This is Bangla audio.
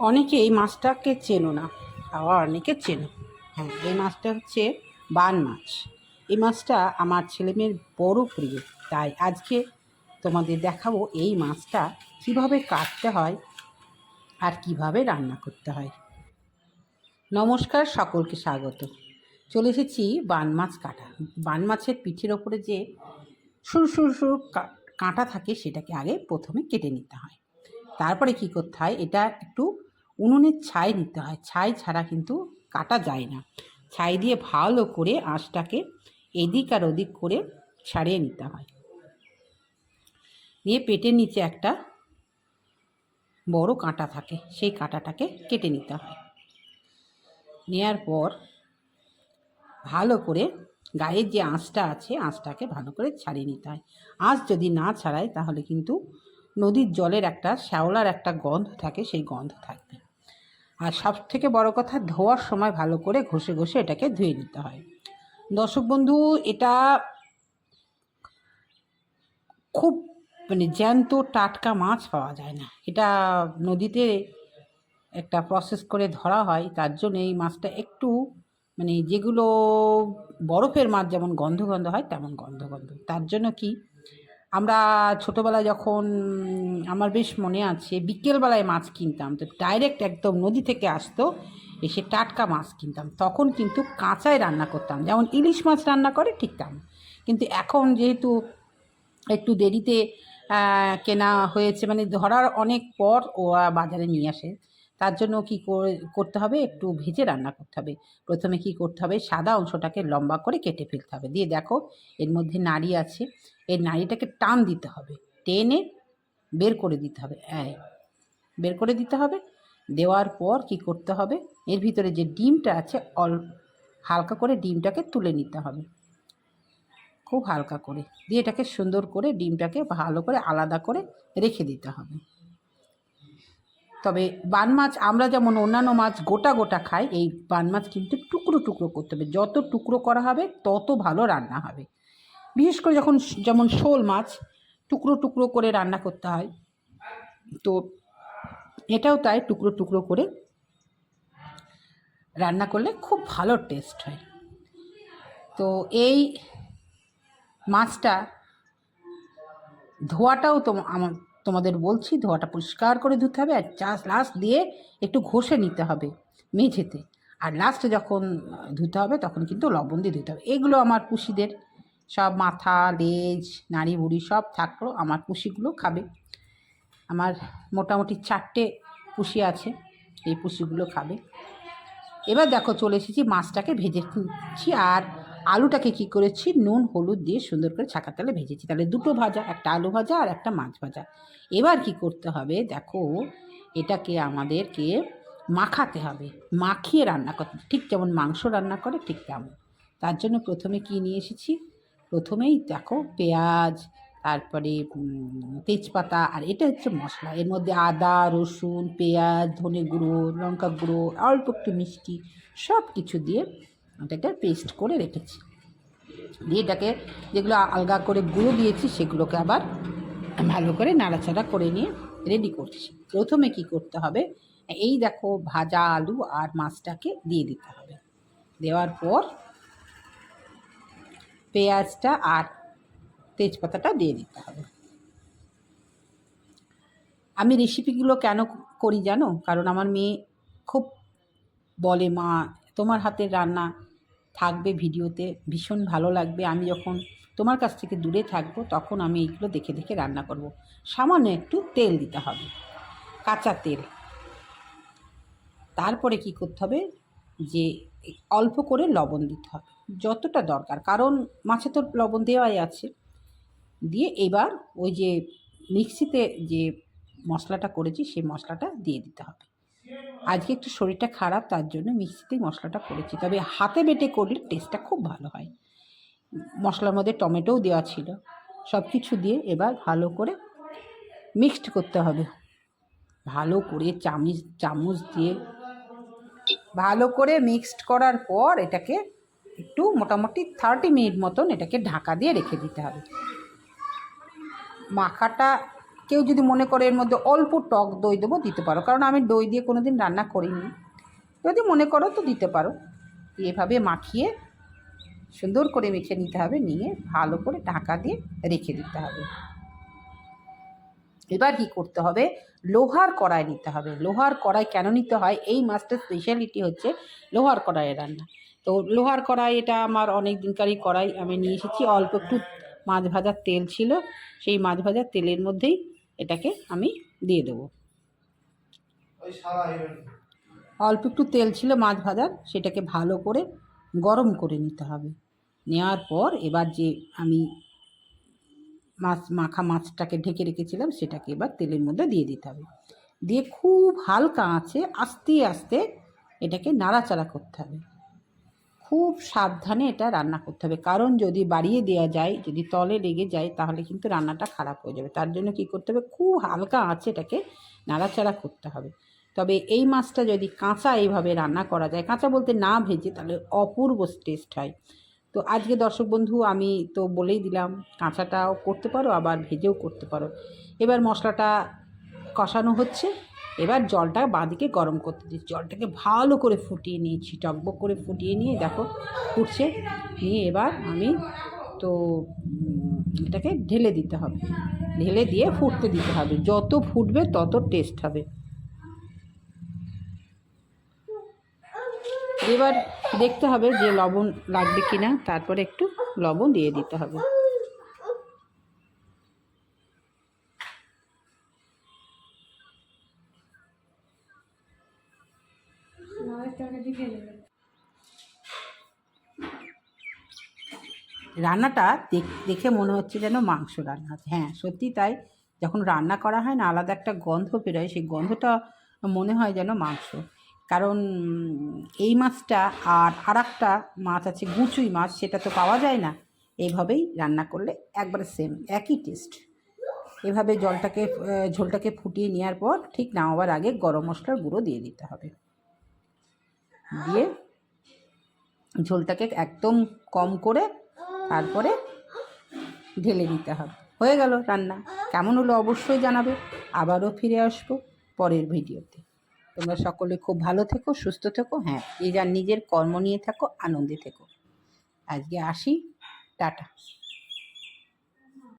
অনেকে এই মাছটাকে চেনো না, আবার অনেকে চেনো। হ্যাঁ, এই মাছটা হচ্ছে বান মাছ। এই মাছটা আমার ছেলেমেয়ের বড় প্রিয়। তাই আজকে তোমাদের দেখাবো এই মাছটা কিভাবে কাটতে হয় আর কিভাবে রান্না করতে হয়। নমস্কার, সকলকে স্বাগত। চলে এসেছি বান মাছ কাটা। বান মাছের পিঠের ওপরে যে সরু সরু সরু কাঁটা থাকে সেটাকে আগে প্রথমে কেটে নিতে হয়। তারপরে কি করতে হয়, এটা একটু উনুনের ছাই নিতে হয়। ছাই ছাড়া কিন্তু কাটা যায় না। ছাই দিয়ে ভালো করে আঁশটাকে এদিক আর ওদিক করে ছাড়িয়ে নিতে হয়। দিয়ে পেটের নিচে একটা বড় কাঁটা থাকে, সেই কাঁটাটাকে কেটে নিতে হয়। নেয়ার পর ভালো করে গায়ের যে আঁশটা আছে আঁশটাকে ভালো করে ছাড়িয়ে নিতে হয়। আঁশ যদি না ছাড়ায় তাহলে কিন্তু নদীর জলের একটা শ্যাওলার একটা গন্ধ থাকে, সেই গন্ধ থাকবে। আর সবথেকে বড় কথা, ধোয়ার সময় ভালো করে ঘষে ঘষে এটাকে ধুয়ে নিতে হয়। দর্শক বন্ধু, এটা খুব জ্যান্ত টাটকা মাছ পাওয়া যায় না। এটা নদীতে একটা প্রসেস করে ধরা হয়, তার জন্য এই মাছটা একটু যেগুলো বরফের মাছ যেমন গন্ধ গন্ধ হয় তেমন গন্ধ গন্ধ। তার জন্য কি, আমরা ছোটোবেলায় যখন আমার বেশ মনে আছে, বিকেলবেলায় মাছ কিনতাম, তো ডাইরেক্ট একদম নদী থেকে আসতো, এসে টাটকা মাছ কিনতাম। তখন কিন্তু কাঁচায় রান্না করতাম, যেমন ইলিশ মাছ রান্না করে ঠিক তেমন। কিন্তু এখন যেহেতু একটু দেরিতে কেনা হয়েছে, ধরার অনেক পর ও বাজারে নিয়ে আসে, তার জন্য কী করতে হবে, একটু ভেজে রান্না করতে হবে। প্রথমে কি করতে হবে, সাদা অংশটাকে লম্বা করে কেটে ফেলতে হবে। দিয়ে দেখো এর মধ্যে নাড়ি আছে, এই নাড়িটাকে টান দিতে হবে, টেনে বের করে দিতে হবে। বের করে দিতে হবে। দেওয়ার পর কি করতে হবে, এর ভিতরে যে ডিমটা আছে হালকা করে ডিমটাকে তুলে নিতে হবে, খুব হালকা করে। দিয়ে এটাকে সুন্দর করে ডিমটাকে ভালো করে আলাদা করে রেখে দিতে হবে। তবে বান মাছ আমরা যেমন অন্যান্য মাছ গোটা গোটা খাই, এই বান মাছ কিন্তু টুকরো টুকরো করতে হবে। যত টুকরো করা হবে তত ভালো রান্না হবে। বিশেষ করে যেমন শোল মাছ টুকরো টুকরো করে রান্না করতে হয়, তো এটাও তাই টুকরো টুকরো করে রান্না করলে খুব ভালো টেস্ট হয়। তো এই মাছটা ধোয়াটাও তোমাদের বলছি, ধোয়াটা পরিষ্কার করে ধুতে হবে। আর লাস্ট দিয়ে একটু ঘষে নিতে হবে মেঝেতে। আর লাস্টে যখন ধুতে হবে তখন কিন্তু লবণ দিয়ে ধুতে হবে। এগুলো আমার পুষিদের সব, মাথা, লেজ, নাড়ি বুড়ি সব থাকলো, আমার পুষিগুলো খাবে। আমার মোটামুটি 4টে পুষি আছে, এই পুষিগুলো খাবে। এবার দেখো চলে এসেছি, মাছটাকে ভেজে নিচ্ছি। আর আলুটাকে কি করেছি, নুন হলুদ দিয়ে সুন্দর করে ছাঁকা তেলে ভেজেছি। তাহলে দুটো ভাজা, একটা আলু ভাজা আর একটা মাছ ভাজা। এবার কি করতে হবে দেখো, এটাকে আমাদেরকে মাখাতে হবে, মাখিয়ে রান্না করতে, ঠিক যেমন মাংস রান্না করে ঠিক তেমন। তার জন্য প্রথমে কি নিয়ে এসেছি, প্রথমেই দেখো পেঁয়াজ, তারপরে তেজপাতা, আর এটা হচ্ছে মশলা। এর মধ্যে আদা, রসুন, পেঁয়াজ, ধনে গুঁড়ো, লঙ্কা গুঁড়ো, অল্প একটু মিষ্টি, সব কিছু দিয়ে এটাকে পেস্ট করে রেখেছি। দিয়ে এটাকে যেগুলো আলগা করে গুঁড়ো দিয়েছি সেগুলোকে আবার ভালো করে নাড়াচাড়া করে নিয়ে রেডি করছি। প্রথমে কি করতে হবে, এই দেখো ভাজা আলু আর মাছটাকে দিয়ে দিতে হবে। দেওয়ার পর পেঁয়াজটা আর তেজপাতাটা দিয়ে দিতে হবে। আমি রেসিপিগুলো কেন করি জানো, কারণ আমার মেয়ে খুব বলে, মা তোমার হাতের রান্না থাকবে ভিডিওতে, ভীষণ ভালো লাগবে। আমি যখন তোমার কাছ থেকে দূরে থাকবো তখন আমি এইগুলো দেখে দেখে রান্না করব। সামান্য একটু তেল দিতে হবে, কাঁচা তেল। তারপরে কি করতে হবে, যে অল্প করে লবণ দিতে হবে, যতটা দরকার, কারণ মাছে তো লবণ দেওয়াই আছে। দিয়ে এবার ওই যে মিক্সিতে যে মশলাটা করেছি সেই মশলাটা দিয়ে দিতে হবে। আজকে একটু শরীরটা খারাপ, তার জন্য মিক্সিতেই মশলাটা করেছি, তবে হাতে বেটে করলে টেস্টটা খুব ভালো হয়। মশলার মধ্যে টমেটোও দেওয়া ছিল। সব কিছু দিয়ে এবার ভালো করে মিক্সড করতে হবে। ভালো করে চামচ দিয়ে ভালো করে মিক্সড করার পর এটাকে একটু মোটামুটি 30 মিনিট মতন এটাকে ঢাকা দিয়ে রেখে দিতে হবে। মাখাটা কেউ যদি মনে করে এর মধ্যে অল্প টক দই দেবো দিতে পারো, কারণ আমি দই দিয়ে কোনো দিন রান্না করিনি। যদি মনে করো তো দিতে পারো। এভাবে মাখিয়ে সুন্দর করে মেখে নিতে হবে, নিয়ে ভালো করে ঢাকা দিয়ে রেখে দিতে হবে। এবার কি করতে হবে, লোহার কড়াই নিতে হবে। লোহার কড়াই কেন নিতে হয়, এই মাছটার স্পেশালিটি হচ্ছে লোহার কড়াইয়ে রান্না। তো লোহার কড়াই, এটা আমার অনেক দিনকারই কড়াই আমি নিয়ে এসেছি। অল্প একটু মাছ ভাজার তেল ছিল, সেই মাছ ভাজার তেলের মধ্যেই এটাকে আমি দিয়ে দেবো। অল্প একটু তেল ছিল মাছ ভাজার, সেটাকে ভালো করে গরম করে নিতে হবে। নেওয়ার পর এবার যে আমি মাছটাকে ঢেকে রেখেছিলাম সেটাকে এবার তেলের মধ্যে দিয়ে দিতে হবে। দিয়ে খুব হালকা আঁচে আস্তে আস্তে এটাকে নাড়াচাড়া করতে হবে। খুব সাবধানে এটা রান্না করতে হবে, কারণ যদি বাড়িয়ে দেওয়া যায়, যদি তলে লেগে যায়, তাহলে কিন্তু রান্নাটা খারাপ হয়ে যাবে। তার জন্য কী করতে হবে, খুব হালকা আঁচে এটাকে নাড়াচাড়া করতে হবে। তবে এই মাছটা যদি কাঁচা এইভাবে রান্না করা যায়, কাঁচা বলতে না ভেজে, তাহলে অপূর্ব টেস্ট হয়। তো আজকে দর্শক বন্ধু আমি তো বলেই দিলাম, কাঁচাটাও করতে পারো আবার ভেজেও করতে পারো। এবার মশলাটা কষানো হচ্ছে, এবার জলটা বাঁদিকে গরম করতে দিচ্ছি। জলটাকে ভালো করে ফুটিয়ে নিয়েছি, টকবক করে ফুটিয়ে নিয়ে দেখো ফুটছে, নিয়ে এবার আমি তো এটাকে ঢেলে দিতে হবে, ঢেলে দিয়ে ফুটতে দিতে হবে। যত ফুটবে তত টেস্ট হবে। এবার দেখতে হবে যে লবণ লাগবে কিনা, তারপরে একটু লবণ দিয়ে দিতে হবে। রান্নাটা দেখে মনে হচ্ছে যেন মাংস রান্না। হ্যাঁ, সত্যি তাই। যখন রান্না করা হয় না, আলাদা একটা গন্ধ বেরোয়, সেই গন্ধটা মনে হয় যেন মাংস। কারণ এই মাছটা আর একটা মাছ আছে, গুঁচুই মাছ, সেটা তো পাওয়া যায় না। এইভাবেই রান্না করলে একবারে সেম, একই টেস্ট। এভাবে ঝোলটাকে ফুটিয়ে নেওয়ার পর ঠিক নামাবার আগে গরম মশলার গুঁড়ো দিয়ে দিতে হবে। দিয়ে ঝোলটাকে একদম কম করে তারপরে ঢেলে নিতে হবে। হয়ে গেল রান্না। কেমন হলো অবশ্যই জানাবে। আবারও ফিরে আসবো পরের ভিডিওতে। তোমরা সকলে খুব ভালো থেকো, সুস্থ থেকো। হ্যাঁ, নিজের কর্ম নিয়ে থাকো, আনন্দে থেকো। আজকে আসি, টাটা।